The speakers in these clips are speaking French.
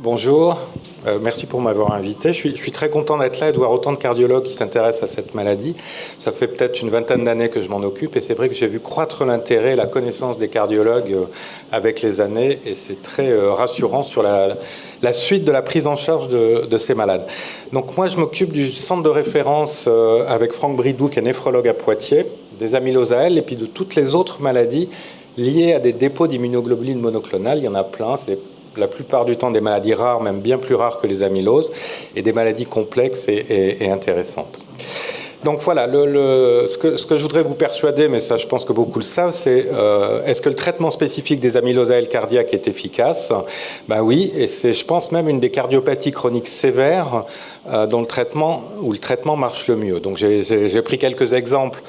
Bonjour, merci pour m'avoir invité. Je suis très content d'être là et de voir autant de cardiologues qui s'intéressent à cette maladie. Ça fait peut-être une vingtaine d'années que je m'en occupe et c'est vrai que j'ai vu croître l'intérêt et la connaissance des cardiologues avec les années et c'est très rassurant sur la suite de la prise en charge de ces malades. Donc moi je m'occupe du centre de référence avec Franck Bridou qui est néphrologue à Poitiers, des amyloses à L et puis de toutes les autres maladies liées à des dépôts d'immunoglobuline monoclonale. Il y en a plein, c'est la plupart du temps des maladies rares, même bien plus rares que les amyloses, et des maladies complexes et intéressantes. Donc voilà, ce que je voudrais vous persuader, mais ça je pense que beaucoup le savent, c'est est-ce que le traitement spécifique des amyloses à L cardiaques est efficace? Ben oui, et c'est je pense même une des cardiopathies chroniques sévères dont le traitement marche le mieux. Donc j'ai pris quelques exemples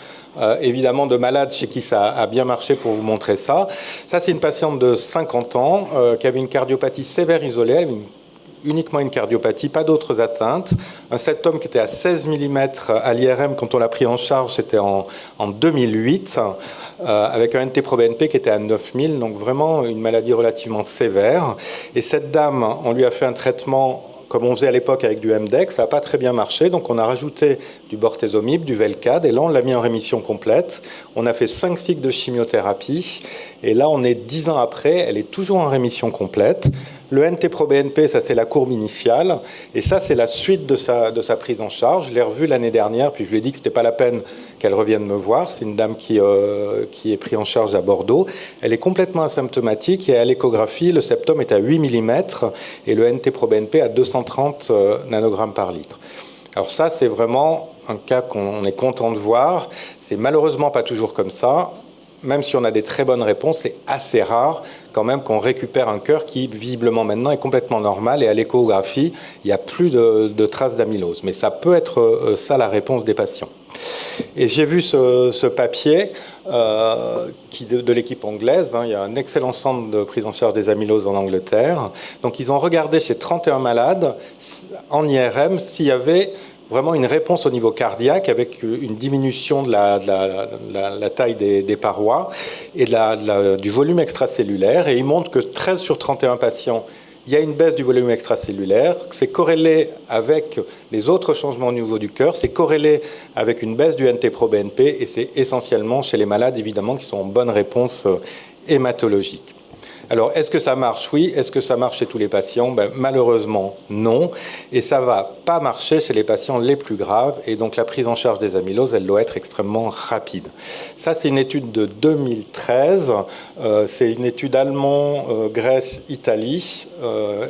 évidemment de malades chez qui ça a bien marché pour vous montrer ça. Ça, c'est une patiente de 50 ans qui avait une cardiopathie sévère isolée, uniquement une cardiopathie, pas d'autres atteintes. Un septum qui était à 16 mm à l'IRM quand on l'a pris en charge, c'était en 2008, avec un NT-proBNP qui était à 9000, donc vraiment une maladie relativement sévère. Et cette dame, on lui a fait un traitement comme on faisait à l'époque avec du MDEX, ça n'a pas très bien marché, donc on a rajouté du bortezomib, du Velcade, et là on l'a mis en rémission complète. On a fait 5 cycles de chimiothérapie, et là on est 10 ans après, elle est toujours en rémission complète. Le NT-proBNP, ça c'est la courbe initiale, et ça c'est la suite de sa prise en charge. Je l'ai revue l'année dernière, puis je lui ai dit que ce n'était pas la peine qu'elle revienne me voir. C'est une dame qui est prise en charge à Bordeaux. Elle est complètement asymptomatique, et à l'échographie, le septum est à 8 mm, et le NT-proBNP à 230 nanogrammes par litre. Alors ça, c'est vraiment un cas qu'on est content de voir. C'est malheureusement pas toujours comme ça. Même si on a des très bonnes réponses, c'est assez rare quand même qu'on récupère un cœur qui, visiblement maintenant, est complètement normal. Et à l'échographie, il n'y a plus de traces d'amylose. Mais ça peut être ça la réponse des patients. Et j'ai vu ce papier de l'équipe anglaise. Il y a un excellent centre de prise en charge des amyloses en Angleterre. Donc ils ont regardé chez 31 malades en IRM s'il y avait vraiment une réponse au niveau cardiaque avec une diminution de la taille des parois et du volume extracellulaire. Et ils montrent que 13 sur 31 patients, il y a une baisse du volume extracellulaire. C'est corrélé avec les autres changements au niveau du cœur. C'est corrélé avec une baisse du NT-proBNP. Et c'est essentiellement chez les malades, évidemment, qui sont en bonne réponse hématologique. Alors, est-ce que ça marche? Oui. Est-ce que ça marche chez tous les patients? Malheureusement, non. Et ça ne va pas marcher chez les patients les plus graves. Et donc, la prise en charge des amyloses, elle doit être extrêmement rapide. Ça, c'est une étude de 2013. C'est une étude allemand, Grèce, Italie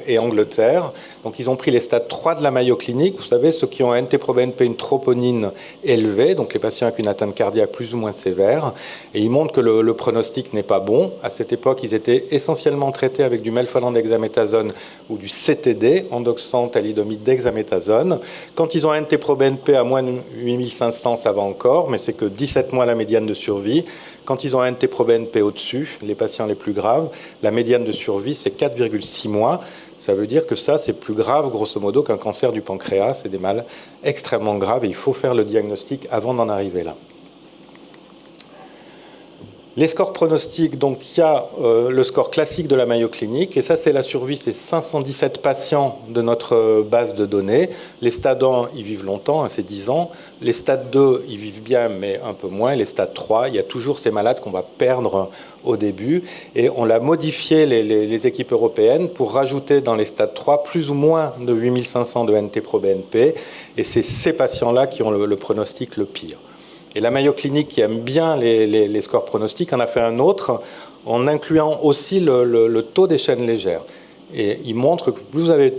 et Angleterre. Donc, ils ont pris les stades 3 de la Mayo Clinic. Vous savez, ceux qui ont un NT-proBNP, une troponine élevée, donc les patients avec une atteinte cardiaque plus ou moins sévère. Et ils montrent que le pronostic n'est pas bon. À cette époque, ils étaient essentiellement traités avec du melphalan dexaméthasone ou du CTD, endoxant thalidomide dexaméthasone. Quand ils ont un NT-proBNP à moins de 8500, ça va encore, mais c'est que 17 mois la médiane de survie. Quand ils ont un NT-proBNP au-dessus, les patients les plus graves, la médiane de survie, c'est 4,6 mois. Ça veut dire que ça, c'est plus grave, grosso modo, qu'un cancer du pancréas. C'est des mal extrêmement graves et il faut faire le diagnostic avant d'en arriver là. Les scores pronostiques, donc il y a le score classique de la Mayo Clinic, et ça c'est la survie, c'est 517 patients de notre base de données. Les stades 1, ils vivent longtemps, c'est 10 ans. Les stades 2, ils vivent bien, mais un peu moins. Les stades 3, il y a toujours ces malades qu'on va perdre au début. Et on l'a modifié, les équipes européennes, pour rajouter dans les stades 3 plus ou moins de 8500 de NT-proBNP. Et c'est ces patients-là qui ont le pronostic le pire. Et la Mayo Clinic, qui aime bien les scores pronostiques, en a fait un autre en incluant aussi le taux des chaînes légères. Et il montre que plus vous avez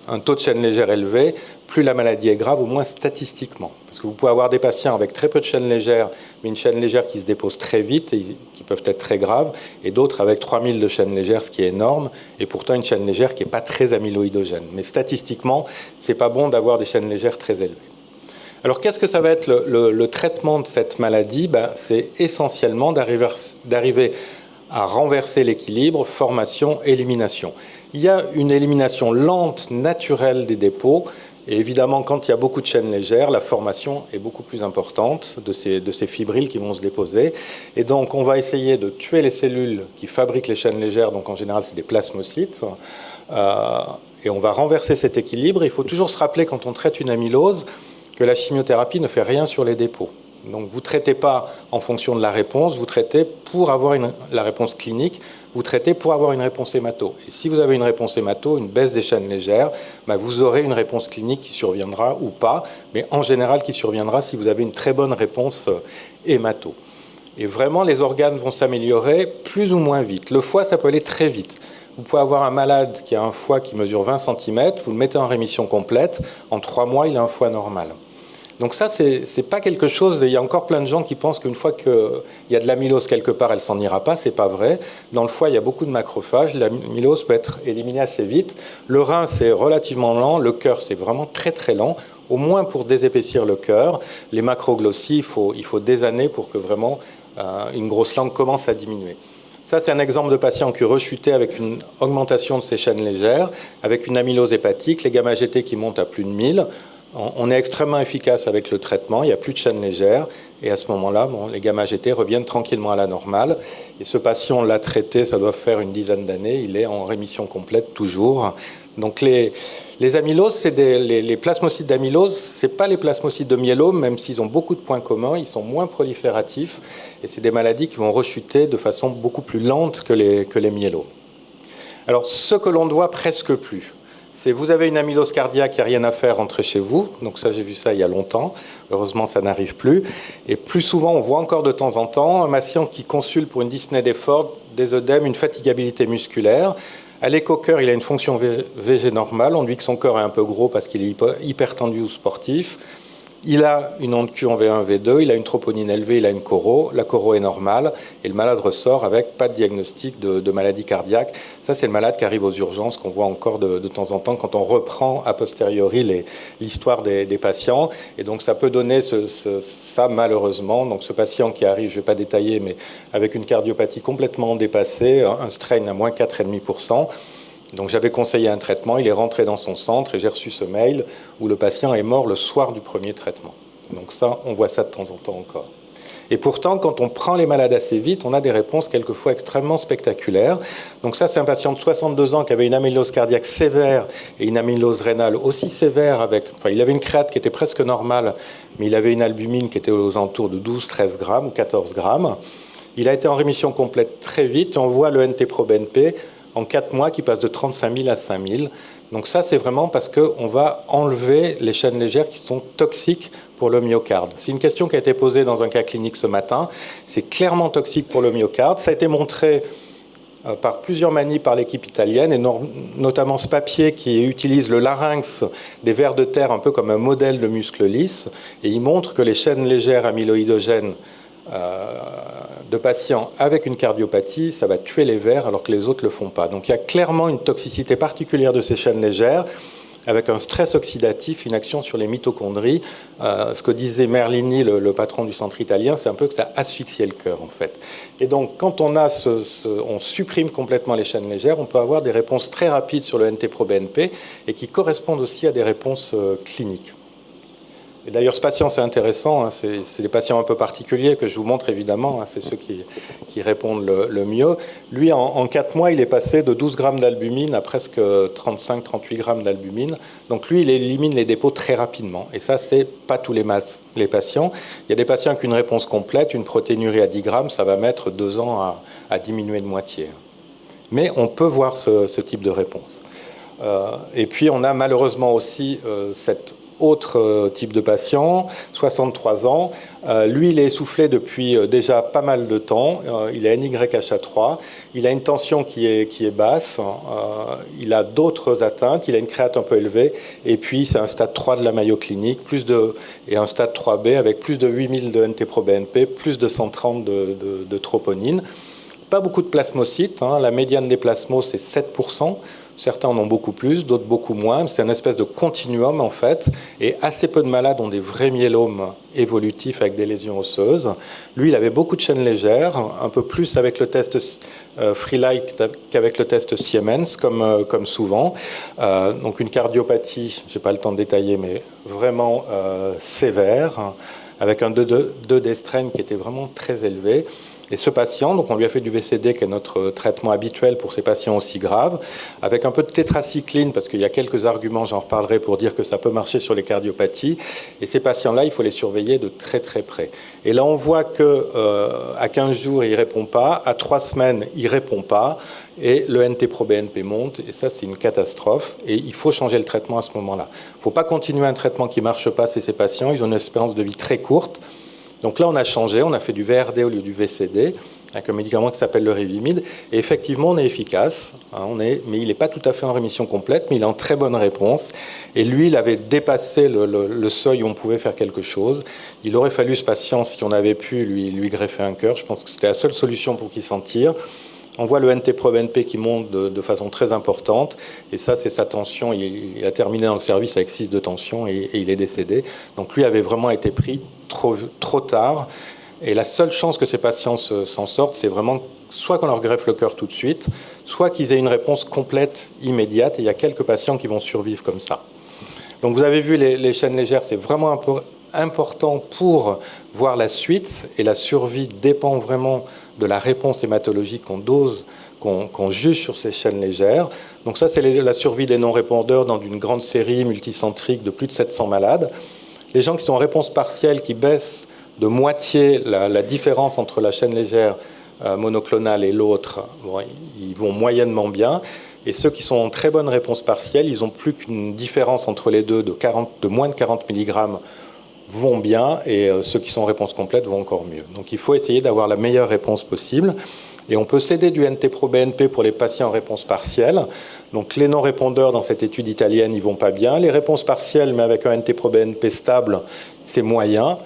un taux de chaîne légère élevé, plus la maladie est grave, au moins statistiquement. Parce que vous pouvez avoir des patients avec très peu de chaînes légères, mais une chaîne légère qui se dépose très vite et qui peuvent être très graves, et d'autres avec 3000 de chaîne légère, ce qui est énorme, et pourtant une chaîne légère qui n'est pas très amyloïdogène. Mais statistiquement, ce n'est pas bon d'avoir des chaînes légères très élevées. Alors, qu'est-ce que ça va être le traitement de cette maladie? C'est essentiellement d'arriver à renverser l'équilibre, formation, élimination. Il y a une élimination lente, naturelle des dépôts, Et évidemment, quand il y a beaucoup de chaînes légères, la formation est beaucoup plus importante de ces fibrilles qui vont se déposer. Et donc, on va essayer de tuer les cellules qui fabriquent les chaînes légères, donc en général, c'est des plasmocytes. Et on va renverser cet équilibre. Il faut toujours se rappeler, quand on traite une amylose, que la chimiothérapie ne fait rien sur les dépôts. Donc vous ne traitez pas en fonction de la réponse, vous traitez pour avoir la réponse clinique, vous traitez pour avoir une réponse hémato. Et si vous avez une réponse hémato, une baisse des chaînes légères, vous aurez une réponse clinique qui surviendra ou pas, mais en général qui surviendra si vous avez une très bonne réponse hémato. Et vraiment, les organes vont s'améliorer plus ou moins vite. Le foie, ça peut aller très vite. Vous pouvez avoir un malade qui a un foie qui mesure 20 cm, vous le mettez en rémission complète, en 3 mois, il a un foie normal. Donc ça, c'est pas quelque chose. Il y a encore plein de gens qui pensent qu'une fois qu'il y a de l'amylose quelque part, elle s'en ira pas. C'est pas vrai. Dans le foie, il y a beaucoup de macrophages. L'amylose peut être éliminée assez vite. Le rein, c'est relativement lent. Le cœur, c'est vraiment très très lent. Au moins pour désépaissir le cœur. Les macroglossies, il faut des années pour que vraiment une grosse langue commence à diminuer. Ça, c'est un exemple de patient qui rechutait avec une augmentation de ses chaînes légères, avec une amylose hépatique, les gamma-GT qui montent à plus de 1000. On est extrêmement efficace avec le traitement, il n'y a plus de chaînes légères, et à ce moment-là, les gamma-GT reviennent tranquillement à la normale. Et ce patient l'a traité, ça doit faire une dizaine d'années, il est en rémission complète toujours. Donc les amyloses, les plasmocytes d'amylose, ce n'est pas les plasmocytes de myélome, même s'ils ont beaucoup de points communs, ils sont moins prolifératifs, et c'est des maladies qui vont rechuter de façon beaucoup plus lente que les myélomes. Alors, ce que l'on ne voit presque plus, c'est vous avez une amylose cardiaque, il n'y a rien à faire, rentrez chez vous. Donc ça, j'ai vu ça il y a longtemps. Heureusement, ça n'arrive plus. Et plus souvent, on voit encore de temps en temps un patient qui consulte pour une dyspnée d'effort, des œdèmes, une fatigabilité musculaire. À l'écho-cœur, il a une fonction VG normale. On dit que son corps est un peu gros parce qu'il est hyper tendu ou sportif. Il a une onde Q en V1, V2, il a une troponine élevée, il a une choro. La choro est normale et le malade ressort avec pas de diagnostic de maladie cardiaque. Ça, c'est le malade qui arrive aux urgences, qu'on voit encore de temps en temps quand on reprend a posteriori l'histoire des patients. Et donc, ça peut donner ça, malheureusement. Donc, ce patient qui arrive, je ne vais pas détailler, mais avec une cardiopathie complètement dépassée, un strain à moins 4,5%. Donc j'avais conseillé un traitement, il est rentré dans son centre et j'ai reçu ce mail où le patient est mort le soir du premier traitement. Donc ça, on voit ça de temps en temps encore. Et pourtant, quand on prend les malades assez vite, on a des réponses quelquefois extrêmement spectaculaires. Donc ça, c'est un patient de 62 ans qui avait une amylose cardiaque sévère et une amylose rénale aussi sévère. Il avait une créate qui était presque normale, mais il avait une albumine qui était aux alentours de 12-13 grammes ou 14 grammes. Il a été en rémission complète très vite et on voit le NT-proBNP en 4 mois qui passe de 35 000 à 5 000. Donc ça, c'est vraiment parce qu'on va enlever les chaînes légères qui sont toxiques pour le myocarde. C'est une question qui a été posée dans un cas clinique ce matin. C'est clairement toxique pour le myocarde. Ça a été montré par plusieurs manies par l'équipe italienne, et notamment ce papier qui utilise le larynx des vers de terre un peu comme un modèle de muscle lisse, et il montre que les chaînes légères amyloïdogènes de patients avec une cardiopathie, ça va tuer les vers alors que les autres ne le font pas. Donc il y a clairement une toxicité particulière de ces chaînes légères avec un stress oxydatif, une action sur les mitochondries. Ce que disait Merlini, le patron du centre italien, c'est un peu que ça asphyxiait le cœur en fait. Et donc quand on supprime complètement les chaînes légères, on peut avoir des réponses très rapides sur le NT-proBNP et qui correspondent aussi à des réponses cliniques. Et d'ailleurs, ce patient, c'est intéressant, hein, c'est des patients un peu particuliers que je vous montre évidemment, hein, c'est ceux qui répondent le mieux. Lui, en 4 mois, il est passé de 12 grammes d'albumine à presque 35-38 grammes d'albumine. Donc lui, il élimine les dépôts très rapidement. Et ça, c'est pas tous les patients. Il y a des patients avec une réponse complète, une protéinurie à 10 grammes, ça va mettre 2 ans à diminuer de moitié. Mais on peut voir ce type de réponse. Et puis, on a malheureusement aussi cette autre type de patient, 63 ans. Lui, il est essoufflé depuis déjà pas mal de temps. Il a NYHA3. Il a une tension qui est basse. Il a d'autres atteintes. Il a une créate un peu élevée. Et puis, c'est un stade 3 de la Mayo clinique, et un stade 3B avec plus de 8000 de NT-proBNP, plus de 130 de troponine. Pas beaucoup de plasmocytes. Hein. La médiane des plasmos, c'est 7%. Certains en ont beaucoup plus, d'autres beaucoup moins. C'est un espèce de continuum, en fait. Et assez peu de malades ont des vrais myélomes évolutifs avec des lésions osseuses. Lui, il avait beaucoup de chaînes légères, un peu plus avec le test Freelike qu'avec le test Siemens, comme souvent. Donc une cardiopathie, je n'ai pas le temps de détailler, mais vraiment sévère, avec un 2D strain qui était vraiment très élevé. Et ce patient, donc on lui a fait du VCD, qui est notre traitement habituel pour ces patients aussi graves, avec un peu de tétracycline, parce qu'il y a quelques arguments, j'en reparlerai, pour dire que ça peut marcher sur les cardiopathies. Et ces patients-là, il faut les surveiller de très très près. Et là, on voit qu'à 15 jours, il ne répond pas, à 3 semaines, il ne répond pas, et le NT-proBNP monte, et ça, c'est une catastrophe. Et il faut changer le traitement à ce moment-là. Il ne faut pas continuer un traitement qui ne marche pas chez ces patients, ils ont une espérance de vie très courte. Donc là, on a changé, on a fait du VRD au lieu du VCD, avec un médicament qui s'appelle le Revlimid. Et effectivement, on est efficace, mais il n'est pas tout à fait en rémission complète, mais il est en très bonne réponse. Et lui, il avait dépassé le seuil où on pouvait faire quelque chose. Il aurait fallu, ce patient, si on avait pu, lui greffer un cœur. Je pense que c'était la seule solution pour qu'il s'en tire. On voit le NT-proBNP qui monte de façon très importante. Et ça, c'est sa tension. Il a terminé dans le service avec 6 de tension et il est décédé. Donc lui avait vraiment été pris trop tard. Et la seule chance que ces patients s'en sortent, c'est vraiment soit qu'on leur greffe le cœur tout de suite, soit qu'ils aient une réponse complète, immédiate. Et il y a quelques patients qui vont survivre comme ça. Donc vous avez vu les chaînes légères, c'est vraiment important pour voir la suite. Et la survie dépend vraiment de la réponse hématologique qu'on dose, qu'on juge sur ces chaînes légères. Donc ça, c'est la survie des non-répondeurs dans une grande série multicentrique de plus de 700 malades. Les gens qui sont en réponse partielle, qui baissent de moitié la différence entre la chaîne légère monoclonale et l'autre, bon, ils vont moyennement bien. Et ceux qui sont en très bonne réponse partielle, ils n'ont plus qu'une différence entre les deux de moins de 40 mg vont bien, et ceux qui sont en réponse complète vont encore mieux. Donc il faut essayer d'avoir la meilleure réponse possible. Et on peut céder du NT-proBNP pour les patients en réponse partielle. Donc les non-répondeurs dans cette étude italienne, ils vont pas bien. Les réponses partielles, mais avec un NT-proBNP stable, c'est moyen.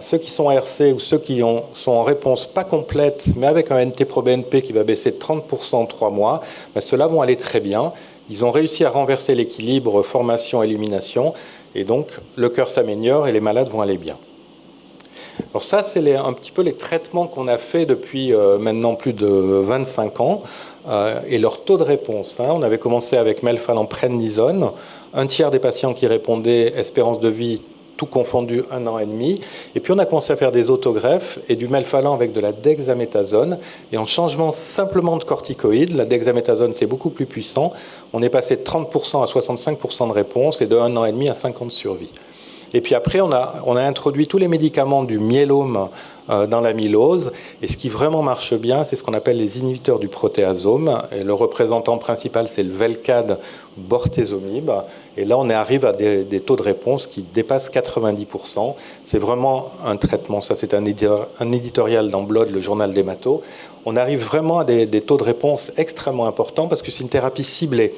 Ceux qui sont RC ou ceux qui sont en réponse pas complète, mais avec un NT-proBNP qui va baisser de 30% en 3 mois, ben ceux-là vont aller très bien. Ils ont réussi à renverser l'équilibre formation-élimination, et donc le cœur s'améliore et les malades vont aller bien. Alors ça, c'est un petit peu les traitements qu'on a fait depuis maintenant plus de 25 ans et leur taux de réponse. On avait commencé avec melphalan-prednisone, un tiers des patients qui répondaient, espérance de vie tout confondu, 1 an et demi. Et puis on a commencé à faire des autogreffes et du melphalan avec de la dexaméthasone. Et en changement simplement de corticoïdes, la dexaméthasone c'est beaucoup plus puissant, on est passé de 30% à 65% de réponse et de 1 an et demi à 50 survies. Et puis après, on a introduit tous les médicaments du myélome dans l'amylose. Et ce qui vraiment marche bien, c'est ce qu'on appelle les inhibiteurs du protéasome. Et le représentant principal, c'est le Velcade bortezomib. Et là, on arrive à des taux de réponse qui dépassent 90%. C'est vraiment un traitement. Ça, c'est un éditorial dans Blood, le journal d'hémato. On arrive vraiment à des taux de réponse extrêmement importants parce que c'est une thérapie ciblée.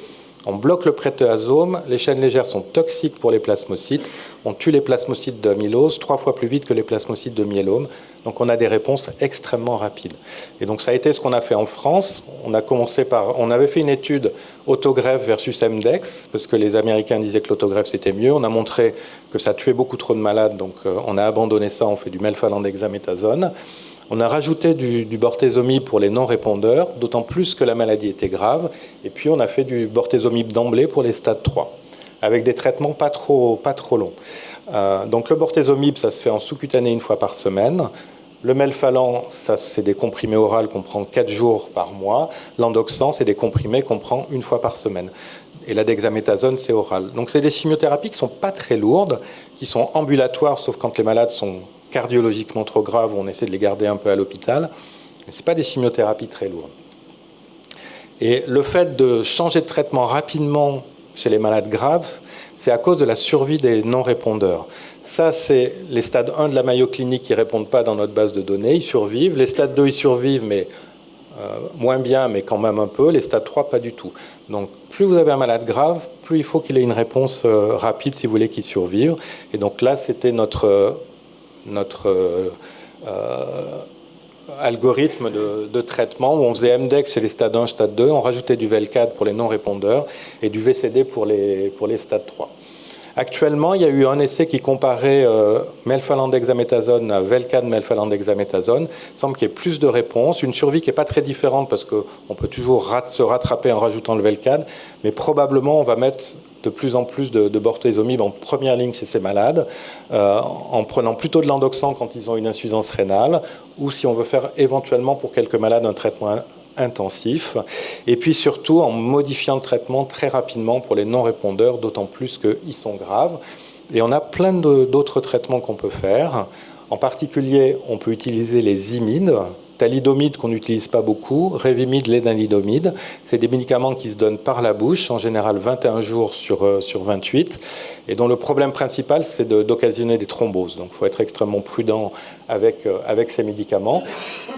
On bloque le protéasome, les chaînes légères sont toxiques pour les plasmocytes, on tue les plasmocytes d'amylose 3 fois plus vite que les plasmocytes de myélome, donc on a des réponses extrêmement rapides. Et donc ça a été ce qu'on a fait en France. On avait fait une étude autogreffe versus MDEX, parce que les Américains disaient que l'autogreffe c'était mieux. On a montré que ça tuait beaucoup trop de malades, donc on a abandonné ça, on fait du melphalan-dexaméthasone. On a rajouté du bortezomib pour les non-répondeurs, d'autant plus que la maladie était grave. Et puis on a fait du bortezomib d'emblée pour les stades 3, avec des traitements pas trop longs. Donc le bortezomib, ça se fait en sous-cutané 1 fois par semaine. Le melphalan, ça c'est des comprimés oraux qu'on prend 4 jours par mois. L'endoxan, c'est des comprimés qu'on prend 1 fois par semaine. Et la dexaméthasone, c'est oral. Donc c'est des chimiothérapies qui ne sont pas très lourdes, qui sont ambulatoires, sauf quand les malades sont cardiologiquement trop graves, on essaie de les garder un peu à l'hôpital. Mais ce n'est pas des chimiothérapies très lourdes. Et le fait de changer de traitement rapidement chez les malades graves, c'est à cause de la survie des non-répondeurs. Ça, c'est les stades 1 de la Mayo Clinique qui ne répondent pas dans notre base de données, ils survivent. Les stades 2, ils survivent, mais moins bien, mais quand même un peu. Les stades 3, pas du tout. Donc, plus vous avez un malade grave, plus il faut qu'il ait une réponse rapide si vous voulez qu'il survive. Et donc là, c'était notre algorithme de traitement où on faisait MDEX chez les stades 1, stade 2, on rajoutait du VELCAD pour les non-répondeurs et du VCD pour les stades 3. Actuellement, il y a eu un essai qui comparait melphalan-dexaméthasone à VELCAD melphalan-dexaméthasone. Il semble qu'il y ait plus de réponses, une survie qui n'est pas très différente parce qu'on peut toujours se rattraper en rajoutant le VELCAD, mais probablement on va mettre de plus en plus de bortezomib en première ligne chez ces malades, en prenant plutôt de l'endoxan quand ils ont une insuffisance rénale, ou si on veut faire éventuellement pour quelques malades un traitement intensif, et puis surtout en modifiant le traitement très rapidement pour les non-répondeurs, d'autant plus qu'ils sont graves. Et on a plein d'autres traitements qu'on peut faire. En particulier, on peut utiliser les imides, thalidomide qu'on n'utilise pas beaucoup, révimide, lénalidomide. C'est des médicaments qui se donnent par la bouche, en général 21 jours sur 28, et dont le problème principal, c'est d'occasionner des thromboses. Donc il faut être extrêmement prudent avec ces médicaments.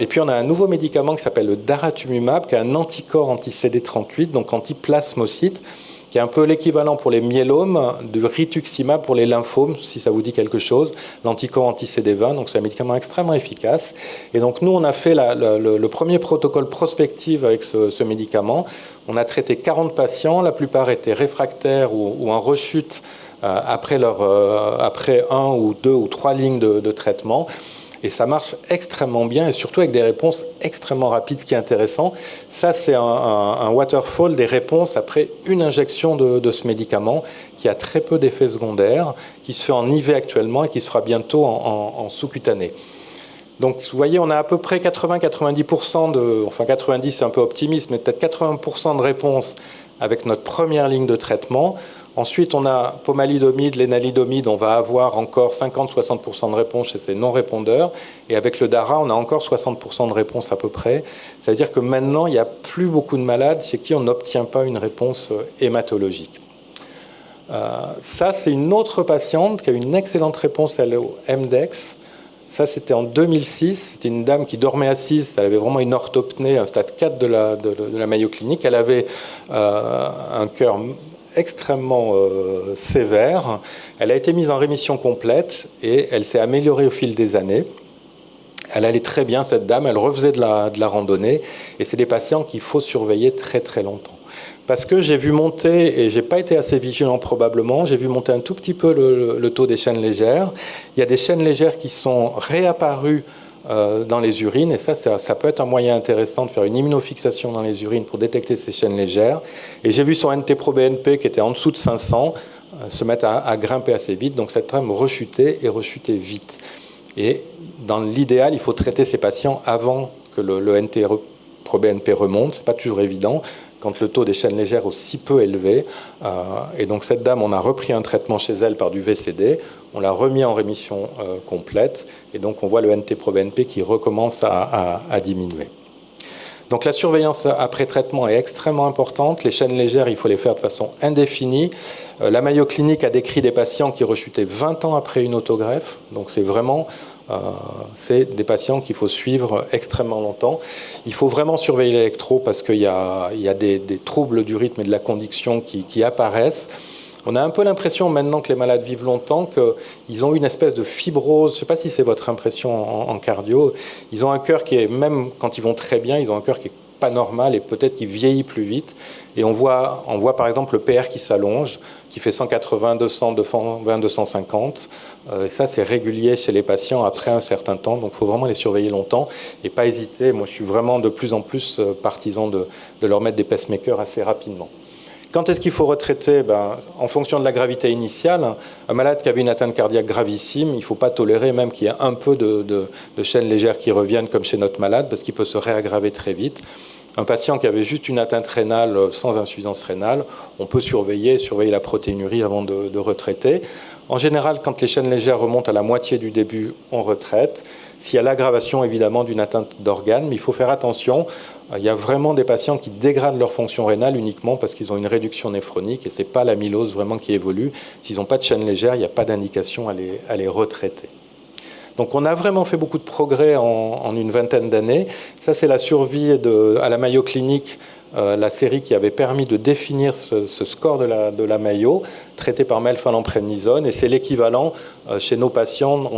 Et puis on a un nouveau médicament qui s'appelle le daratumumab, qui est un anticorps anti-CD38, donc anti-plasmocyte, qui est un peu l'équivalent pour les myélomes de rituximab pour les lymphomes, si ça vous dit quelque chose, l'anticorps anti-CD20, donc c'est un médicament extrêmement efficace. Et donc nous, on a fait le premier protocole prospectif avec ce médicament. On a traité 40 patients, la plupart étaient réfractaires ou en rechute après 1 ou 2 ou 3 lignes de traitement. Et ça marche extrêmement bien, et surtout avec des réponses extrêmement rapides. Ce qui est intéressant, ça c'est un waterfall des réponses après une injection de ce médicament, qui a très peu d'effets secondaires, qui se fait en IV actuellement et qui se fera bientôt en sous-cutané. Donc vous voyez, on a à peu près 80-90%, enfin 90 c'est un peu optimiste, mais peut-être 80% de réponses avec notre première ligne de traitement. Ensuite, on a pomalidomide, lénalidomide, on va avoir encore 50-60% de réponses chez ces non-répondeurs. Et avec le DARA, on a encore 60% de réponses à peu près. C'est-à-dire que maintenant, il n'y a plus beaucoup de malades chez qui on n'obtient pas une réponse hématologique. Ça, c'est une autre patiente qui a une excellente réponse au MDEX. Ça, c'était en 2006. C'était une dame qui dormait assise. Elle avait vraiment une orthopnée, un stade 4 de la Mayo Clinic. Elle avait un cœur extrêmement sévère. Elle a été mise en rémission complète et elle s'est améliorée au fil des années. Elle allait très bien, cette dame. Elle refaisait de la randonnée. Et c'est des patients qu'il faut surveiller très, très longtemps. Parce que j'ai vu monter, et je n'ai pas été assez vigilant probablement, j'ai vu monter un tout petit peu le taux des chaînes légères. Il y a des chaînes légères qui sont réapparues dans les urines, et ça peut être un moyen intéressant de faire une immunofixation dans les urines pour détecter ces chaînes légères. Et j'ai vu son NT-proBNP qui était en dessous de 500 se mettre à grimper assez vite, donc cette trame rechutait et rechutait vite. Et dans l'idéal, il faut traiter ces patients avant que le NT-proBNP remonte, ce n'est pas toujours évident quand le taux des chaînes légères est aussi peu élevé. Et donc cette dame, on a repris un traitement chez elle par du VCD, on l'a remis en rémission complète, et donc on voit le NT-proBNP qui recommence à diminuer. Donc la surveillance après traitement est extrêmement importante. Les chaînes légères, il faut les faire de façon indéfinie. La Mayo Clinic a décrit des patients qui rechutaient 20 ans après une autogreffe, donc c'est vraiment... c'est des patients qu'il faut suivre extrêmement longtemps. Il faut vraiment surveiller l'électro parce qu'il y a des troubles du rythme et de la conduction qui apparaissent. On a un peu l'impression maintenant que les malades vivent longtemps qu'ils ont une espèce de fibrose. Je ne sais pas si c'est votre impression en cardio. Ils ont un cœur qui est, même quand ils vont très bien, ils ont un cœur qui est pas normal et peut-être qu'il vieillit plus vite. Et on voit par exemple le PR qui s'allonge, qui fait 180, 200, 220, 250. Et ça, c'est régulier chez les patients après un certain temps. Donc, il faut vraiment les surveiller longtemps et pas hésiter. Moi, je suis vraiment de plus en plus partisan de leur mettre des pacemakers assez rapidement. Quand est-ce qu'il faut retraiter ? En fonction de la gravité initiale, un malade qui avait une atteinte cardiaque gravissime, il ne faut pas tolérer même qu'il y ait un peu de chaînes légères qui reviennent comme chez notre malade parce qu'il peut se réaggraver très vite. Un patient qui avait juste une atteinte rénale sans insuffisance rénale, on peut surveiller la protéinurie avant de retraiter. En général, quand les chaînes légères remontent à la moitié du début, on retraite. S'il y a l'aggravation évidemment d'une atteinte d'organes, mais il faut faire attention. Il y a vraiment des patients qui dégradent leur fonction rénale uniquement parce qu'ils ont une réduction néphronique et ce n'est pas l'amylose vraiment qui évolue. S'ils n'ont pas de chaîne légère, il n'y a pas d'indication à les retraiter. Donc on a vraiment fait beaucoup de progrès en une vingtaine d'années. Ça, c'est la survie à la Mayo Clinic la série qui avait permis de définir ce score de la Mayo, traité par melphalan-prednisone, et c'est l'équivalent chez nos patients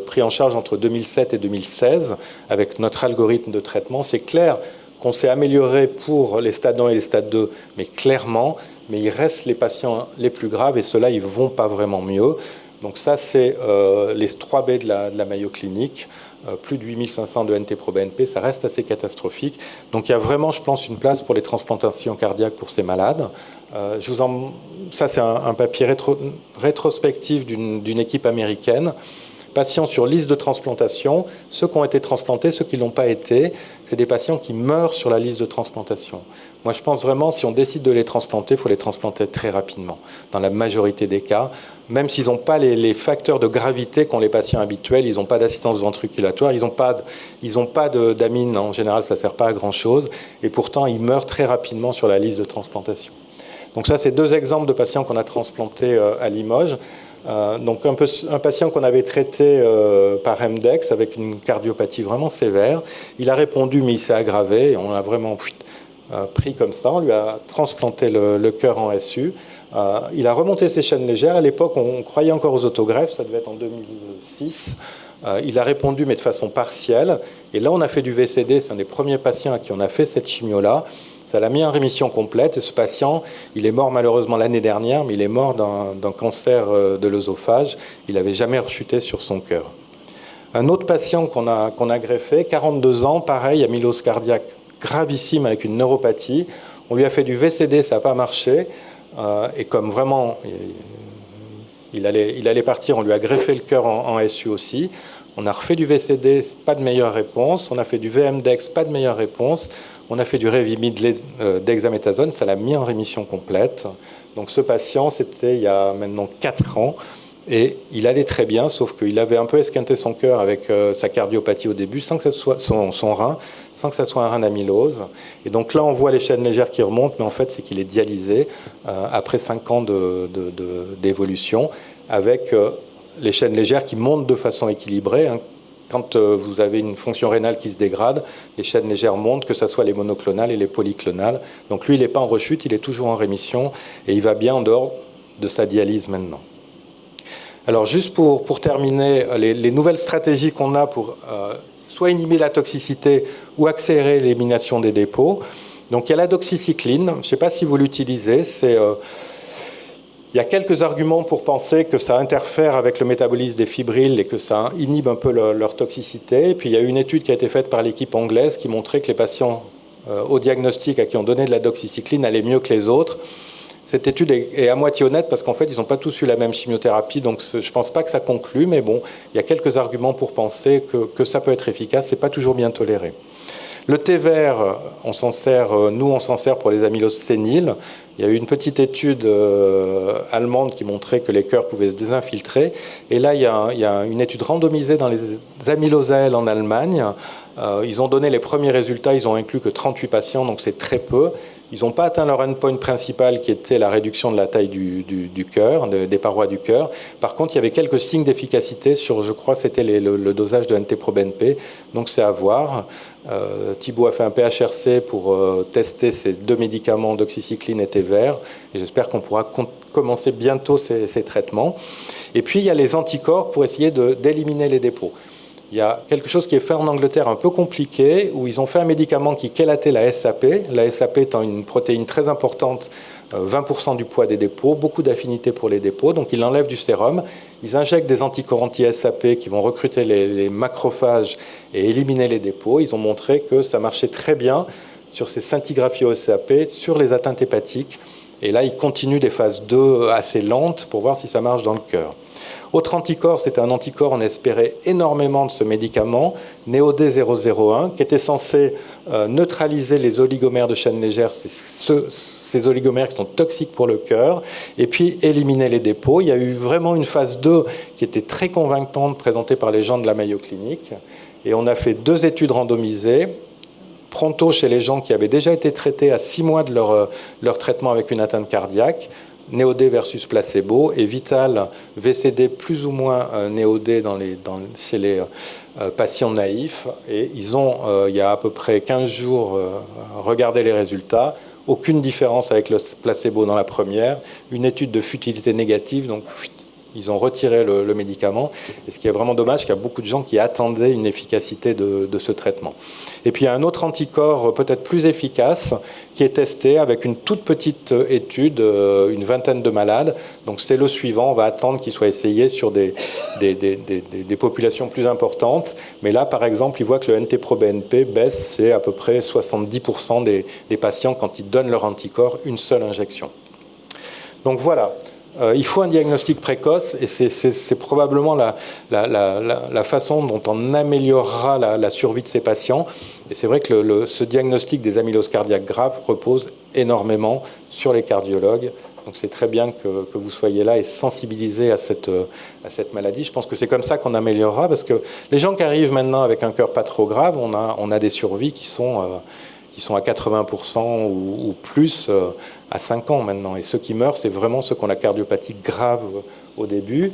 pris en charge entre 2007 et 2016 avec notre algorithme de traitement. C'est clair qu'on s'est amélioré pour les stades 1 et les stades 2, mais clairement, mais il reste les patients les plus graves, et ceux-là, ils ne vont pas vraiment mieux. Donc ça, c'est les 3B de la Mayo Clinique. Plus de 8500 de NT-proBNP, ça reste assez catastrophique. Donc il y a vraiment, je pense, une place pour les transplantations cardiaques pour ces malades. Ça, c'est un papier rétrospectif d'une équipe américaine. Patients sur liste de transplantation, ceux qui ont été transplantés, ceux qui ne l'ont pas été, c'est des patients qui meurent sur la liste de transplantation. Moi, je pense vraiment, si on décide de les transplanter, il faut les transplanter très rapidement, dans la majorité des cas. Même s'ils n'ont pas les facteurs de gravité qu'ont les patients habituels, ils n'ont pas d'assistance ventriculatoire, ils n'ont pas d'amine, en général, ça ne sert pas à grand-chose, et pourtant, ils meurent très rapidement sur la liste de transplantation. Donc ça, c'est 2 exemples de patients qu'on a transplantés à Limoges. Donc un patient qu'on avait traité par MDEX avec une cardiopathie vraiment sévère. Il a répondu, mais il s'est aggravé. Et on l'a vraiment pris comme ça. On lui a transplanté le cœur en SU. Il a remonté ses chaînes légères. À l'époque, on croyait encore aux autogreffes. Ça devait être en 2006. Il a répondu, mais de façon partielle. Et là, on a fait du VCD. C'est un des premiers patients à qui on a fait cette chimio-là. Ça l'a mis en rémission complète, et ce patient, il est mort malheureusement l'année dernière, mais il est mort d'un cancer de l'œsophage. Il n'avait jamais rechuté sur son cœur. Un autre patient qu'on a greffé, 42 ans, pareil, amylose cardiaque gravissime avec une neuropathie. On lui a fait du VCD, ça n'a pas marché. Et comme vraiment, il allait partir, on lui a greffé le cœur en SU aussi. On a refait du VCD, pas de meilleure réponse. On a fait du VMDEX, pas de meilleure réponse. On a fait du Revimid dexaméthasone, ça l'a mis en rémission complète. Donc ce patient, c'était il y a maintenant 4 ans, et il allait très bien, sauf qu'il avait un peu esquinté son cœur avec sa cardiopathie au début, sans que ça soit son rein, sans que ça soit un rein d'amylose. Et donc là, on voit les chaînes légères qui remontent, mais en fait, c'est qu'il est dialysé après 5 ans d'évolution, avec les chaînes légères qui montent de façon équilibrée. Quand vous avez une fonction rénale qui se dégrade, les chaînes légères montent, que ce soit les monoclonales et les polyclonales. Donc lui, il n'est pas en rechute, il est toujours en rémission, et il va bien en dehors de sa dialyse maintenant. Alors juste pour terminer, les nouvelles stratégies qu'on a pour soit inhiber la toxicité ou accélérer l'élimination des dépôts. Donc il y a la doxycycline, je ne sais pas si vous l'utilisez, il y a quelques arguments pour penser que ça interfère avec le métabolisme des fibrilles et que ça inhibe un peu leur toxicité. Et puis il y a une étude qui a été faite par l'équipe anglaise qui montrait que les patients au diagnostic à qui on donnait de la doxycycline allaient mieux que les autres. Cette étude est à moitié honnête parce qu'en fait, ils n'ont pas tous eu la même chimiothérapie, donc je ne pense pas que ça conclue, mais bon, il y a quelques arguments pour penser que ça peut être efficace. Ce n'est pas toujours bien toléré. Le thé vert, on s'en sert pour les amyloses séniles. Il y a eu une petite étude allemande qui montrait que les cœurs pouvaient se désinfiltrer. Et là, il y a une étude randomisée dans les amyloses AL en Allemagne. Ils ont donné les premiers résultats, ils ont inclus que 38 patients, donc c'est très peu. Ils n'ont pas atteint leur endpoint principal qui était la réduction de la taille du cœur, des parois du cœur. Par contre, il y avait quelques signes d'efficacité sur, je crois, c'était le dosage de NT-proBNP. Donc c'est à voir. Thibaut a fait un PHRC pour tester ces 2 médicaments, doxycycline et thé vert. Et j'espère qu'on pourra commencer bientôt ces traitements. Et puis, il y a les anticorps pour essayer d'éliminer les dépôts. Il y a quelque chose qui est fait en Angleterre un peu compliqué, où ils ont fait un médicament qui chélatait la SAP, la SAP étant une protéine très importante, 20% du poids des dépôts, beaucoup d'affinité pour les dépôts, donc ils l'enlèvent du sérum, ils injectent des anticorps anti-SAP qui vont recruter les macrophages et éliminer les dépôts. Ils ont montré que ça marchait très bien sur ces scintigraphies SAP, sur les atteintes hépatiques, et là ils continuent des phases 2 assez lentes pour voir si ça marche dans le cœur. Autre anticorps, c'était un anticorps, on espérait énormément de ce médicament, NeoD001, qui était censé neutraliser les oligomères de chaîne légère, ces oligomères qui sont toxiques pour le cœur, et puis éliminer les dépôts. Il y a eu vraiment une phase 2 qui était très convaincante, présentée par les gens de la Mayo Clinic, et on a fait 2 études randomisées, pronto chez les gens qui avaient déjà été traités à 6 mois de leur traitement avec une atteinte cardiaque, Néodé versus placebo, et Vital VCD plus ou moins Néodé chez les patients naïfs. Et ils ont, il y a à peu près 15 jours, regardé les résultats. Aucune différence avec le placebo dans la première. Une étude de futilité négative, donc ils ont retiré le médicament. Et ce qui est vraiment dommage, c'est qu'il y a beaucoup de gens qui attendaient une efficacité de ce traitement. Et puis il y a un autre anticorps peut-être plus efficace qui est testé avec une toute petite étude, une vingtaine de malades. Donc c'est le suivant, on va attendre qu'il soit essayé sur des populations plus importantes. Mais là, par exemple, ils voient que le NT-proBNP baisse, c'est à peu près 70% des patients quand ils donnent leur anticorps une seule injection. Donc voilà. Il faut un diagnostic précoce et c'est probablement la façon dont on améliorera la survie de ces patients. Et c'est vrai que ce diagnostic des amyloses cardiaques graves repose énormément sur les cardiologues. Donc c'est très bien que vous soyez là et sensibilisés à cette maladie. Je pense que c'est comme ça qu'on améliorera, parce que les gens qui arrivent maintenant avec un cœur pas trop grave, on a des survies qui sont à 80% ou plus à 5 ans maintenant. Et ceux qui meurent, c'est vraiment ceux qui ont la cardiopathie grave au début.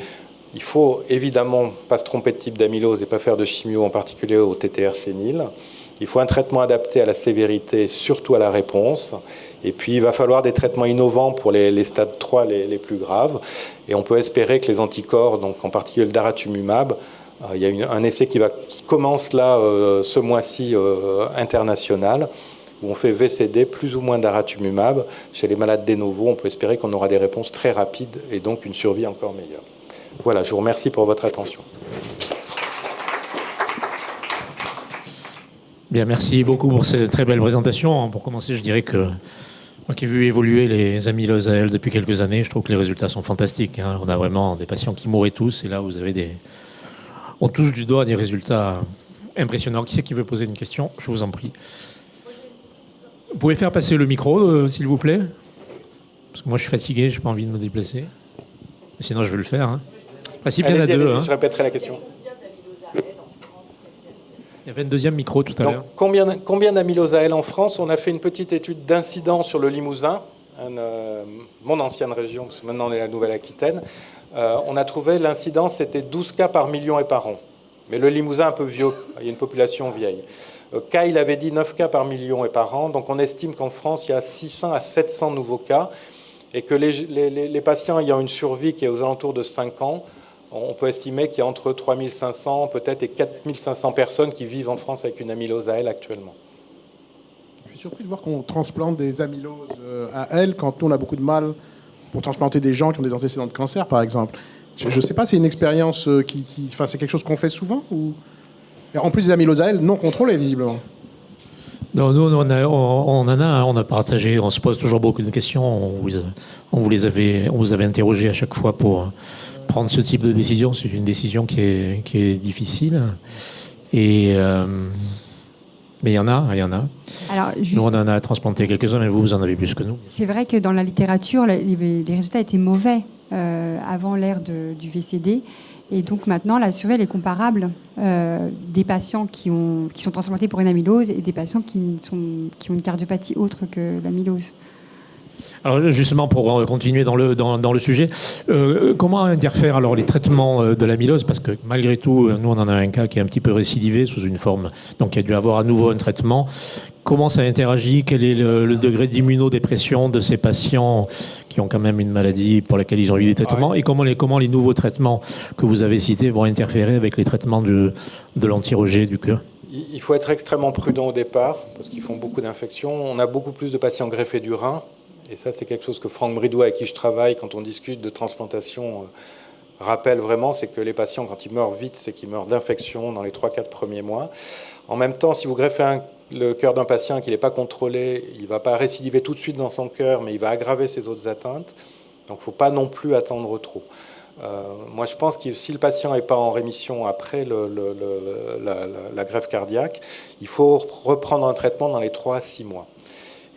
Il faut évidemment pas se tromper de type d'amylose et pas faire de chimio, en particulier au TTR sénile. Il faut un traitement adapté à la sévérité et surtout à la réponse. Et puis il va falloir des traitements innovants pour les stades 3 les plus graves. Et on peut espérer que les anticorps, donc en particulier le daratumumab, il y a un essai qui commence là ce mois-ci international, où on fait VCD plus ou moins daratumumab chez les malades de novo. On peut espérer qu'on aura des réponses très rapides et donc une survie encore meilleure. Voilà, je vous remercie pour votre attention. Bien, merci beaucoup pour cette très belle présentation. Pour commencer, je dirais que moi qui ai vu évoluer les amyloses AL depuis quelques années, je trouve que les résultats sont fantastiques. On a vraiment des patients qui mouraient tous, et là vous avez on touche du doigt des résultats impressionnants. Qui c'est qui veut poser une question? Je vous en prie. Vous pouvez faire passer le micro, s'il vous plaît? Parce que moi je suis fatigué, je n'ai pas envie de me déplacer. Sinon je vais le faire. En principe, il y en a deux. Je répéterai la question. Il y avait un deuxième micro tout à l'heure. Combien d'amylose AL en France? On a fait une petite étude d'incidence sur le Limousin, mon ancienne région, parce que maintenant on est la Nouvelle-Aquitaine. On a trouvé l'incidence, c'était 12 cas par million et par an. Mais le Limousin un peu vieux, il y a une population vieille. Cas, il avait dit 9 cas par million et par an. Donc on estime qu'en France, il y a 600 à 700 nouveaux cas. Et que les patients ayant une survie qui est aux alentours de 5 ans, on peut estimer qu'il y a entre 3500 peut-être et 4500 personnes qui vivent en France avec une amylose AL actuellement. Je suis surpris de voir qu'on transplante des amyloses AL quand nous, on a beaucoup de mal pour transplanter des gens qui ont des antécédents de cancer, par exemple. Je ne sais pas, c'est une expérience c'est quelque chose qu'on fait souvent ou... En plus des amyloses AL non contrôlées, visiblement. Non, nous, on a partagé, on se pose toujours beaucoup de questions. On vous avait interrogé à chaque fois pour prendre ce type de décision. C'est une décision qui est difficile. Mais il y en a. Alors, nous, on en a transplanté quelques-uns, mais vous en avez plus que nous. C'est vrai que dans la littérature, les résultats étaient mauvais avant l'ère du VCD. Et donc maintenant, la survie est comparable des patients qui sont transplantés pour une amylose et des patients qui ont une cardiopathie autre que l'amylose. Alors justement, pour continuer dans le sujet, comment interfèrent alors les traitements de l'amylose? Parce que malgré tout, nous on en a un cas qui est un petit peu récidivé sous une forme, donc il a dû avoir à nouveau un traitement. Comment ça interagit? Quel est le degré d'immunodépression de ces patients qui ont quand même une maladie pour laquelle ils ont eu des traitements? Et comment les nouveaux traitements que vous avez cités vont interférer avec les traitements de l'anti-rejet du cœur? Il faut être extrêmement prudent au départ, parce qu'ils font beaucoup d'infections. On a beaucoup plus de patients greffés du rein. Et ça, c'est quelque chose que Franck Bridoux, avec qui je travaille, quand on discute de transplantation, rappelle vraiment, c'est que les patients, quand ils meurent vite, c'est qu'ils meurent d'infection dans les 3-4 premiers mois. En même temps, si vous greffez le cœur d'un patient qui n'est pas contrôlé, il ne va pas récidiver tout de suite dans son cœur, mais il va aggraver ses autres atteintes. Donc il ne faut pas non plus attendre trop. Moi, je pense que si le patient n'est pas en rémission après la greffe cardiaque, il faut reprendre un traitement dans les 3 à 6 mois.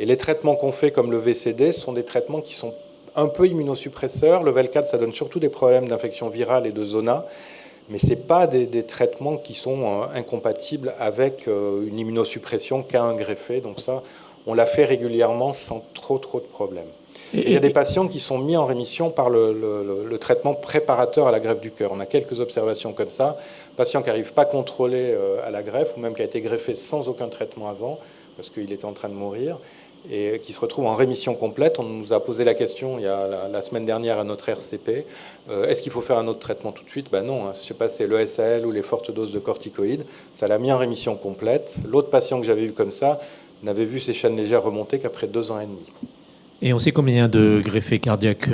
Et les traitements qu'on fait, comme le VCD, sont des traitements qui sont un peu immunosuppresseurs. Le VEL4, ça donne surtout des problèmes d'infection virale et de zona, mais ce n'est pas des traitements qui sont incompatibles avec une immunosuppression qu'a un greffé. Donc ça, on l'a fait régulièrement sans trop de problèmes. Et il y a des patients qui sont mis en rémission par le traitement préparateur à la greffe du cœur. On a quelques observations comme ça. Patient qui n'arrive pas contrôlé à la greffe, ou même qui a été greffé sans aucun traitement avant, parce qu'il était en train de mourir, et qui se retrouve en rémission complète. On nous a posé la question il y a la semaine dernière à notre RCP, est-ce qu'il faut faire un autre traitement tout de suite? Non, hein, je ne sais pas si c'est le SAL ou les fortes doses de corticoïdes. Ça l'a mis en rémission complète. L'autre patient que j'avais eu comme ça n'avait vu ses chaînes légères remonter qu'après 2 ans et demi. Et on sait combien de greffés cardiaques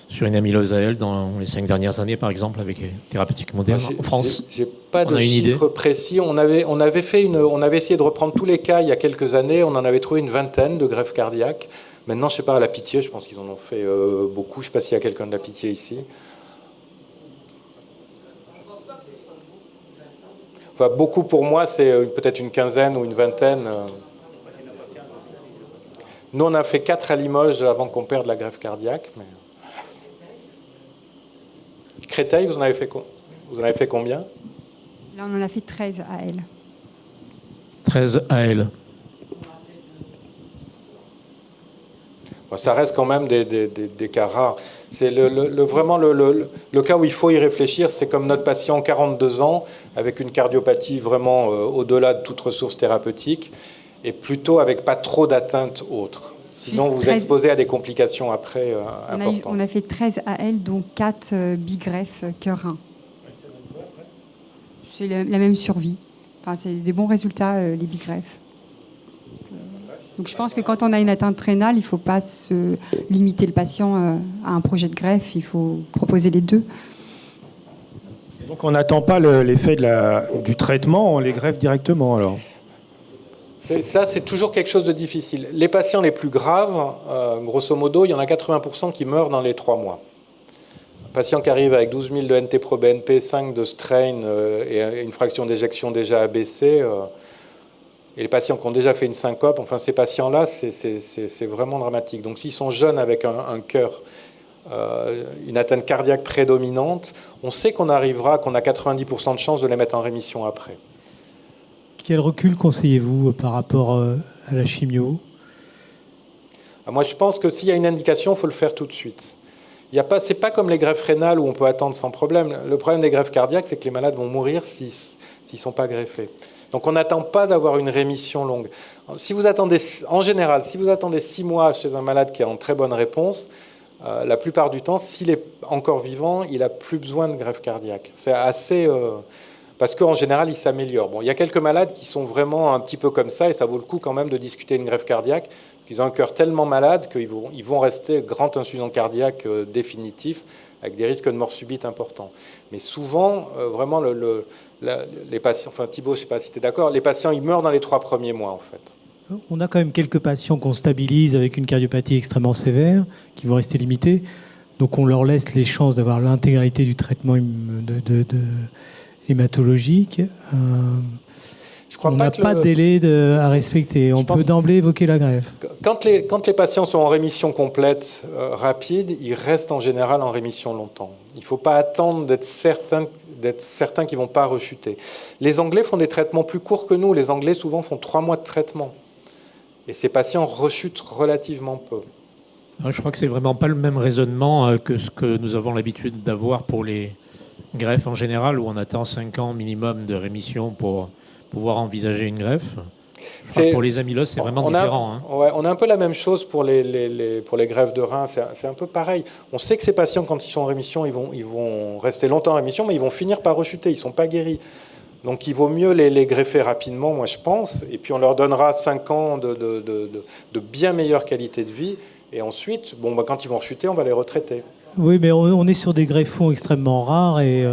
sur une amylose AL dans les 5 dernières années, par exemple, avec les thérapeutiques modernes en France? J'ai pas de chiffre précis. On avait essayé de reprendre tous les cas il y a quelques années. On en avait trouvé une vingtaine de greffes cardiaques. Maintenant, je ne sais pas, à la Pitié, je pense qu'ils en ont fait beaucoup. Je ne sais pas s'il y a quelqu'un de la Pitié ici. Enfin, beaucoup pour moi, c'est peut-être une quinzaine ou une vingtaine. Nous, on a fait 4 à Limoges avant qu'on perde la greffe cardiaque. Mais... Créteil, vous en avez fait combien? Là, on en a fait 13 à elle. 13 à elle. Bon, ça reste quand même des cas rares. C'est vraiment le cas où il faut y réfléchir. C'est comme notre patient 42 ans, avec une cardiopathie vraiment au-delà de toute ressource thérapeutique, et plutôt avec pas trop d'atteintes autres. Sinon, vous exposez à des complications après importantes. On a fait 13 AL, dont 4 bigreffes cœur-rein. C'est la même survie. Enfin, c'est des bons résultats, les bigreffes. Donc je pense que quand on a une atteinte rénale, il ne faut pas se limiter le patient à un projet de greffe. Il faut proposer les deux. Donc on n'attend pas l'effet du traitement, on les greffe directement alors? Ça, c'est toujours quelque chose de difficile. Les patients les plus graves, grosso modo, il y en a 80% qui meurent dans les 3 mois. Un patient qui arrive avec 12 000 de NT-proBNP, 5 de strain et une fraction d'éjection déjà abaissée, et les patients qui ont déjà fait une syncope, enfin ces patients-là, c'est vraiment dramatique. Donc s'ils sont jeunes avec un cœur, une atteinte cardiaque prédominante, on sait qu'on a 90% de chances de les mettre en rémission après. Quel recul conseillez-vous par rapport à la chimio? Moi, je pense que s'il y a une indication, il faut le faire tout de suite. Ce n'est pas comme les greffes rénales où on peut attendre sans problème. Le problème des greffes cardiaques, c'est que les malades vont mourir s'ils ne sont pas greffés. Donc on n'attend pas d'avoir une rémission longue. En général, si vous attendez 6 mois chez un malade qui a une très bonne réponse, la plupart du temps, s'il est encore vivant, il n'a plus besoin de greffe cardiaque. C'est assez... parce qu'en général, il s'améliore. Bon, il y a quelques malades qui sont vraiment un petit peu comme ça, et ça vaut le coup quand même de discuter une greffe cardiaque. Ils ont un cœur tellement malade qu'ils vont rester grand insuffisant cardiaque définitif, avec des risques de mort subite importants. Mais souvent, vraiment, les patients, enfin Thibaut, je ne sais pas si tu es d'accord, les patients, ils meurent dans les 3 premiers mois, en fait. On a quand même quelques patients qu'on stabilise avec une cardiopathie extrêmement sévère, qui vont rester limités. Donc on leur laisse les chances d'avoir l'intégralité du traitement hématologique. On n'a pas de délai à respecter. On peut d'emblée évoquer la greffe. Quand les patients sont en rémission complète rapide, ils restent en général en rémission longtemps. Il ne faut pas attendre d'être certain qu'ils ne vont pas rechuter. Les Anglais font des traitements plus courts que nous. Les Anglais, souvent, font 3 mois de traitement. Et ces patients rechutent relativement peu. Je crois que c'est vraiment pas le même raisonnement que ce que nous avons l'habitude d'avoir pour les greffes en général, où on attend 5 ans minimum de rémission pour pouvoir envisager une greffe. Pour les amyloses, c'est vraiment différent. On a un peu la même chose pour les greffes de reins. C'est un peu pareil. On sait que ces patients, quand ils sont en rémission, ils vont rester longtemps en rémission, mais ils vont finir par rechuter. Ils ne sont pas guéris. Donc il vaut mieux les greffer rapidement, moi je pense. Et puis on leur donnera 5 ans de bien meilleure qualité de vie. Et ensuite, quand ils vont rechuter, on va les retraiter. Oui, mais on est sur des greffons extrêmement rares. Et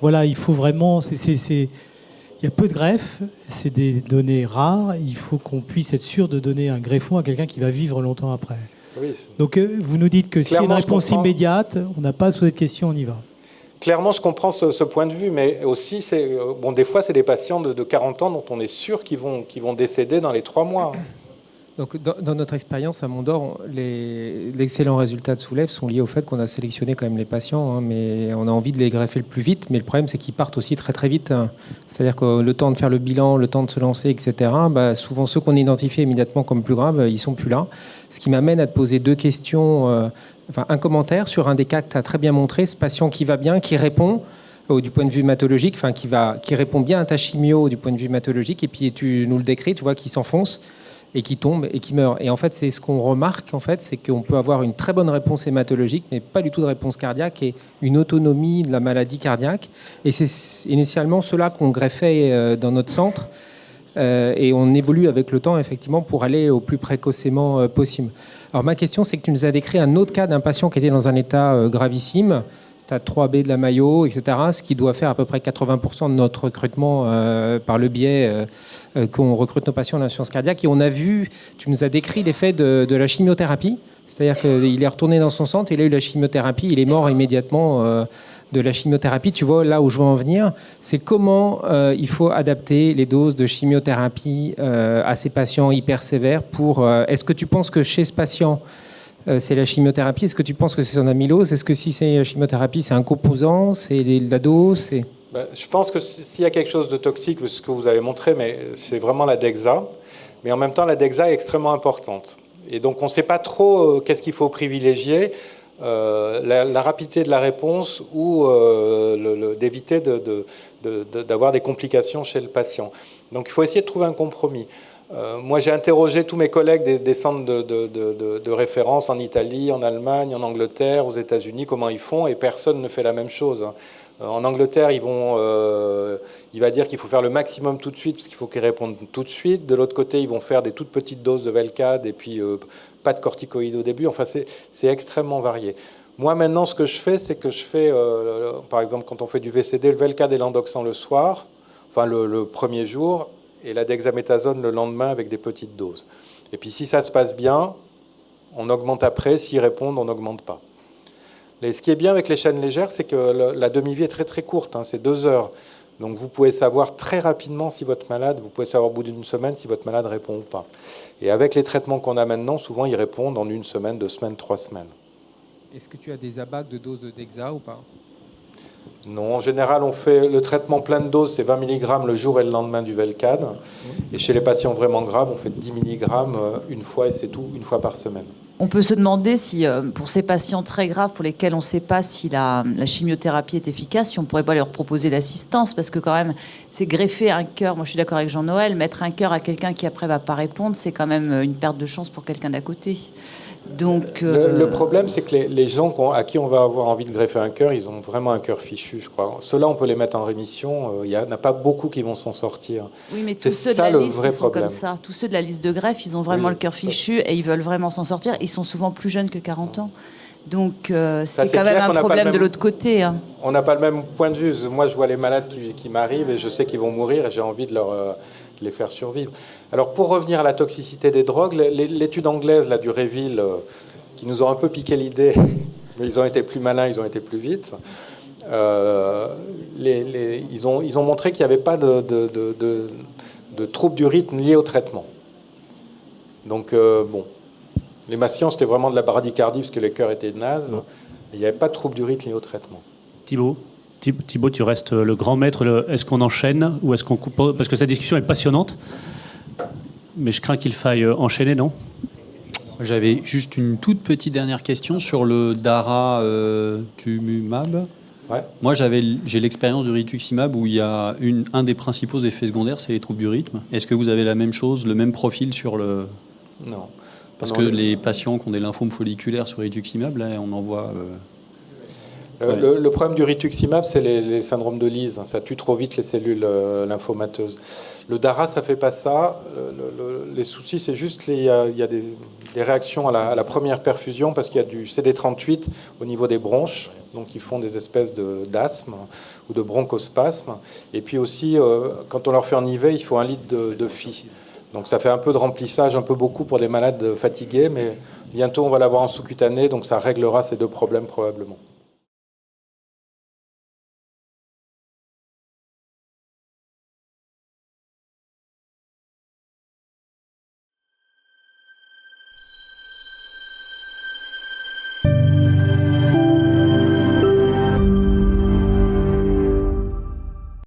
voilà, il faut vraiment... Il y a peu de greffes, c'est des données rares. Il faut qu'on puisse être sûr de donner un greffon à quelqu'un qui va vivre longtemps après. Oui, donc vous nous dites que s'il y a une réponse immédiate, on n'a pas à se poser de questions, on y va. Clairement, je comprends ce point de vue, mais aussi, des fois, c'est des patients de 40 ans dont on est sûr qu'ils vont décéder dans les 3 mois. Donc, dans notre expérience à Mondor, les excellents résultats de Soulève sont liés au fait qu'on a sélectionné quand même les patients, hein, mais on a envie de les greffer le plus vite. Mais le problème, c'est qu'ils partent aussi très très vite. Hein. C'est-à-dire que le temps de faire le bilan, le temps de se lancer, etc., souvent ceux qu'on identifie immédiatement comme plus graves, ils sont plus là. Ce qui m'amène à te poser deux questions, un commentaire sur un des cas que tu as très bien montré, ce patient qui va bien, qui répond du point de vue hématologique, qui répond bien à ta chimio du point de vue hématologique, et puis tu nous le décris, tu vois, qui s'enfonce et qui tombe et qui meurt. Et en fait, c'est ce qu'on remarque, en fait, c'est qu'on peut avoir une très bonne réponse hématologique, mais pas du tout de réponse cardiaque et une autonomie de la maladie cardiaque. Et c'est initialement cela qu'on greffait dans notre centre. Et on évolue avec le temps, effectivement, pour aller au plus précocement possible. Alors, ma question, c'est que tu nous as décrit un autre cas d'un patient qui était dans un état gravissime, stade 3B de la Mayo, etc., ce qui doit faire à peu près 80% de notre recrutement par le biais qu'on recrute nos patients en insuffisance cardiaque. Et on a vu, tu nous as décrit l'effet de la chimiothérapie, c'est-à-dire qu'il est retourné dans son centre, il a eu la chimiothérapie, il est mort immédiatement de la chimiothérapie. Tu vois, là où je veux en venir, c'est comment il faut adapter les doses de chimiothérapie à ces patients hyper sévères pour... Est-ce que tu penses que chez ce patient, c'est la chimiothérapie? Est-ce que tu penses que c'est son amylose? Est-ce que si c'est la chimiothérapie, c'est un composant? C'est la dose? Je pense que s'il y a quelque chose de toxique, ce que vous avez montré, mais c'est vraiment la DEXA. Mais en même temps, la DEXA est extrêmement importante. Et donc, on ne sait pas trop qu'est-ce qu'il faut privilégier, la rapidité de la réponse ou d'éviter d'avoir des complications chez le patient. Donc, il faut essayer de trouver un compromis. Moi, j'ai interrogé tous mes collègues des centres de référence en Italie, en Allemagne, en Angleterre, aux États-Unis, comment ils font, et personne ne fait la même chose. En Angleterre, il va dire qu'il faut faire le maximum tout de suite, parce qu'il faut qu'ils répondent tout de suite. De l'autre côté, ils vont faire des toutes petites doses de Velcade, et puis pas de corticoïdes au début. Enfin, c'est extrêmement varié. Moi, maintenant, ce que je fais, c'est que je fais, par exemple, quand on fait du VCD, le Velcade et l'Endoxan le soir, enfin le premier jour, et la dexaméthasone le lendemain avec des petites doses. Et puis si ça se passe bien, on augmente après. S'ils répondent, on n'augmente pas. Et ce qui est bien avec les chaînes légères, c'est que la demi-vie est très très courte, hein, c'est 2 heures. Donc vous pouvez savoir très rapidement si votre malade, vous pouvez savoir au bout d'une semaine si votre malade répond ou pas. Et avec les traitements qu'on a maintenant, souvent ils répondent en 1 semaine, 2 semaines, 3 semaines. Est-ce que tu as des abacs de dose de Dexa ou pas? Non, en général, on fait le traitement plein de doses, c'est 20 mg le jour et le lendemain du Velcade. Et chez les patients vraiment graves, on fait 10 mg une fois, et c'est tout, une fois par semaine. On peut se demander si, pour ces patients très graves pour lesquels on ne sait pas si la chimiothérapie est efficace, si on ne pourrait pas leur proposer l'assistance, parce que quand même, c'est greffer un cœur, moi je suis d'accord avec Jean-Noël, mettre un cœur à quelqu'un qui après ne va pas répondre, c'est quand même une perte de chance pour quelqu'un d'à côté. Donc, le problème, c'est que les gens à qui on va avoir envie de greffer un cœur, ils ont vraiment un cœur fichu, je crois. Ceux-là, on peut les mettre en rémission. Il n'y en a pas beaucoup qui vont s'en sortir. Oui, mais tous ceux de la liste, ils sont comme ça. Tous ceux de la liste de greffe, ils ont vraiment le cœur fichu et ils veulent vraiment s'en sortir. Ils sont souvent plus jeunes que 40 ans. Donc, c'est quand même un problème de l'autre côté. Hein. On n'a pas le même point de vue. Moi, je vois les malades qui m'arrivent et je sais qu'ils vont mourir et j'ai envie de les faire survivre. Alors, pour revenir à la toxicité des drogues, l'étude anglaise là, du Reville, qui nous ont un peu piqué l'idée, mais ils ont été plus malins, ils ont été plus vite, ils ont montré qu'il n'y avait pas de troubles du rythme liés au traitement. Donc, bon, les patients, c'était vraiment de la bradycardie parce que les cœurs étaient nazes. Il n'y avait pas de troubles du rythme liés au traitement. Thibaut, tu restes le grand maître. Est-ce qu'on enchaîne ou est-ce qu'on coupe? Parce que cette discussion est passionnante, mais je crains qu'il faille enchaîner, non? J'avais juste une toute petite dernière question sur le daratumumab. Ouais. Moi, j'ai l'expérience du rituximab où il y a un des principaux effets secondaires, c'est les troubles du rythme. Est-ce que vous avez la même chose, le même profil sur le... Non. Parce que les patients qui ont des lymphomes folliculaires sur rituximab, là, on en voit... Le problème du rituximab, c'est les syndromes de Lise. Ça tue trop vite les cellules lymphomateuses. Le DARA, ça fait pas ça. Les soucis, c'est juste qu'il y a des réactions à la première perfusion parce qu'il y a du CD38 au niveau des bronches, donc ils font des espèces d'asthme ou de bronchospasme. Et puis aussi, quand on leur fait en IV, il faut 1 litre de phi. Donc ça fait un peu de remplissage, un peu beaucoup pour des malades fatigués, mais bientôt on va l'avoir en sous-cutané, donc ça réglera ces 2 problèmes probablement.